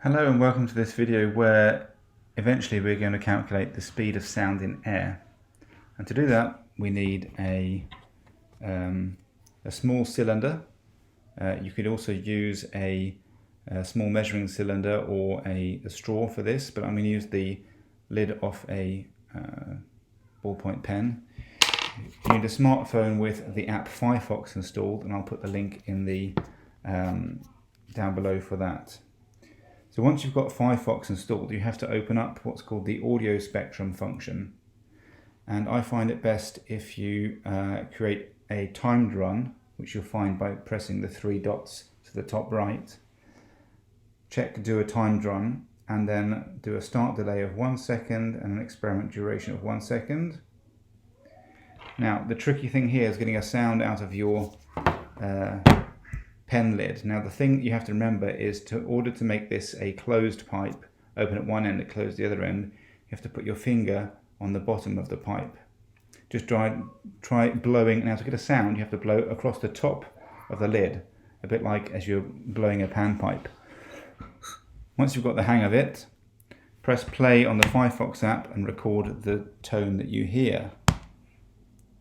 Hello and welcome to this video where eventually we're going to calculate the speed of sound in air. And to do that we need a small cylinder. You could also use a small measuring cylinder or a straw for this, but I'm going to use the lid off a ballpoint pen. You need a smartphone with the app Firefox installed, and I'll put the link in the down below for that. So once you've got Firefox installed, you have to open up what's called the audio spectrum function. And I find it best if you create a timed run, which you'll find by pressing the three dots to the top right. Check do a timed run, and then do a start delay of 1 second and an experiment duration of 1 second. Now the tricky thing here is getting a sound out of your pen lid. Now the thing you have to remember is, in order to make this a closed pipe, open at one end and close the other end, you have to put your finger on the bottom of the pipe. Just try blowing. Now to get a sound you have to blow across the top of the lid, a bit like as you're blowing a panpipe. Once you've got the hang of it, press play on the Firefox app and record the tone that you hear,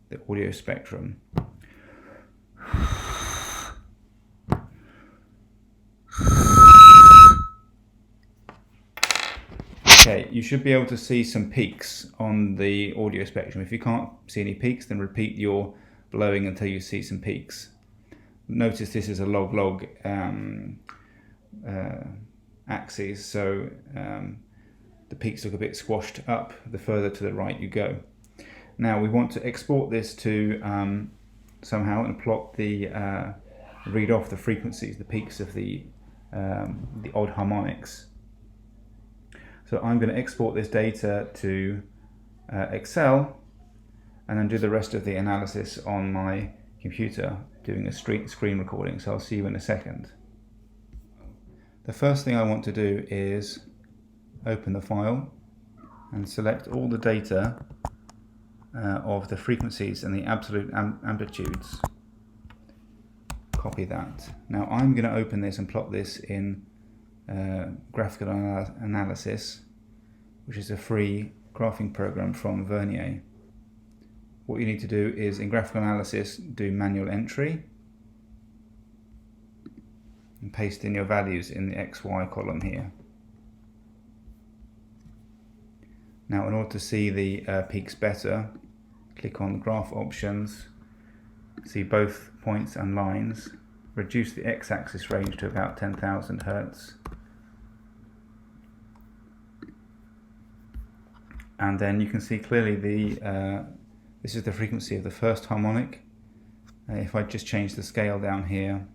the audio spectrum. Okay, you should be able to see some peaks on the audio spectrum. If you can't see any peaks, then repeat your blowing until you see some peaks. Notice this is a log-log axis, so the peaks look a bit squashed up the further to the right you go. Now we want to export this to somehow and plot the read off the frequencies, the peaks of the odd harmonics. So I'm going to export this data to Excel and then do the rest of the analysis on my computer, doing a screen recording. So I'll see you in a second. The first thing I want to do is open the file and select all the data of the frequencies and the absolute amplitudes. Copy that. Now I'm going to open this and plot this in Graphical Analysis, which is a free graphing program from Vernier. What you need to do is, in Graphical Analysis, do manual entry and paste in your values in the XY column here. Now in order to see the peaks better, click on graph options, see both points and lines, reduce the x-axis range to about 10,000 Hertz, and then you can see clearly this is the frequency of the first harmonic. If I just change the scale down here,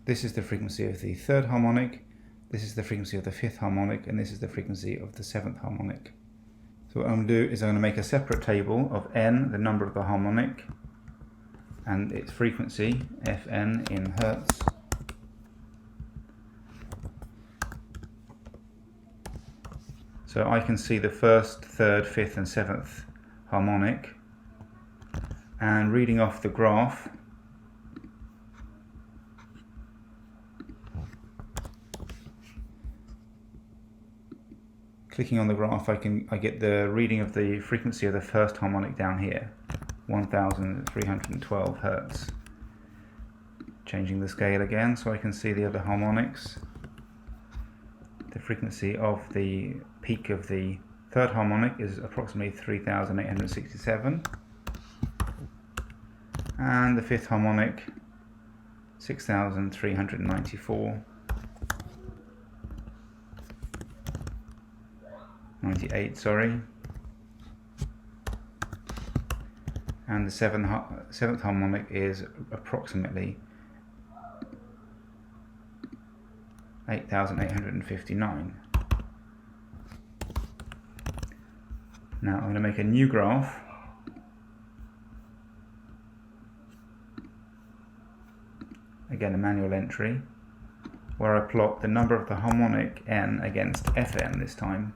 this is the frequency of the third harmonic, this is the frequency of the fifth harmonic, and this is the frequency of the seventh harmonic. So what I'm going to do is I'm going to make a separate table of n, the number of the harmonic, and its frequency, Fn in Hertz. So I can see the first, third, fifth and seventh harmonic, and reading off the graph, clicking on the graph, I get the reading of the frequency of the first harmonic down here, 1312 Hertz. Changing the scale again so I can see the other harmonics. The frequency of the peak of the third harmonic is approximately 3867, and the fifth harmonic 6394. 98, sorry, and the seventh harmonic is approximately 8859. Now I'm going to make a new graph, again a manual entry, where I plot the number of the harmonic n against Fn this time.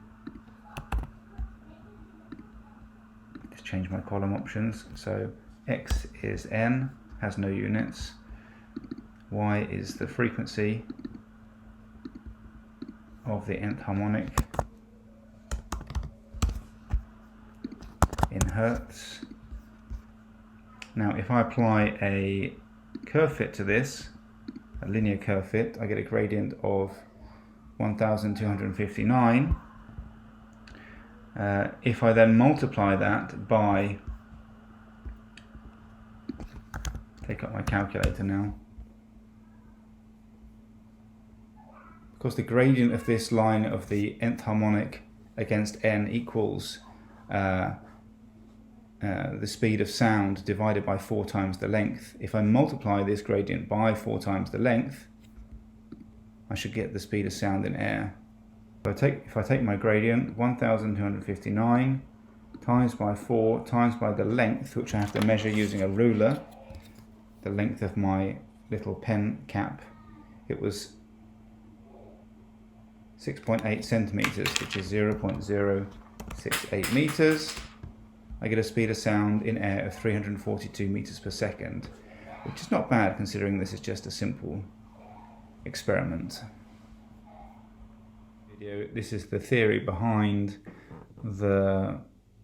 Just change my column options, so x is n, has no units, Y is the frequency of the nth harmonic in hertz. Now if I apply a curve fit to this, a linear curve fit, I get a gradient of 1259. If I then multiply that by, take up my calculator now, because the gradient of this line of the nth harmonic against n equals the speed of sound divided by 4 times the length. If I multiply this gradient by 4 times the length, I should get the speed of sound in air. If I take my gradient, 1259 times by 4 times by the length, which I have to measure using a ruler, the length of my little pen cap, it was 6.8 centimeters, which is 0.068 meters. I get a speed of sound in air of 342 meters per second, which is not bad considering this is just a simple experiment. This is the theory behind the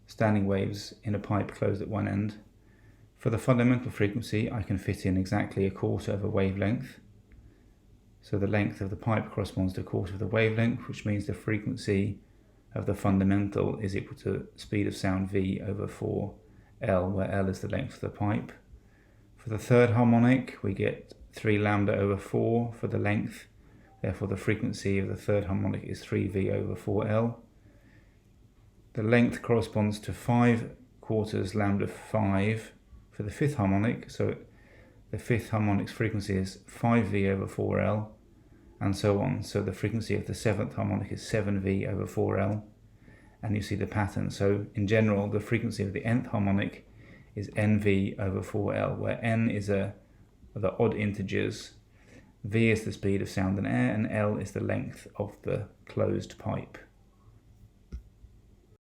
standing waves in a pipe closed at one end. For the fundamental frequency, I can fit in exactly a quarter of a wavelength. So the length of the pipe corresponds to a quarter of the wavelength, which means the frequency of the fundamental is equal to speed of sound v over 4L, where L is the length of the pipe. For the third harmonic, we get 3 lambda over 4 for the length. Therefore, the frequency of the third harmonic is 3v over 4L. The length corresponds to 5 quarters lambda 5 for the fifth harmonic. So the fifth harmonic's frequency is 5v over 4L, and so on. So the frequency of the seventh harmonic is 7v over 4L, and you see the pattern. So in general, the frequency of the nth harmonic is nv over 4L, where n is the odd integers, v is the speed of sound in air, and L is the length of the closed pipe.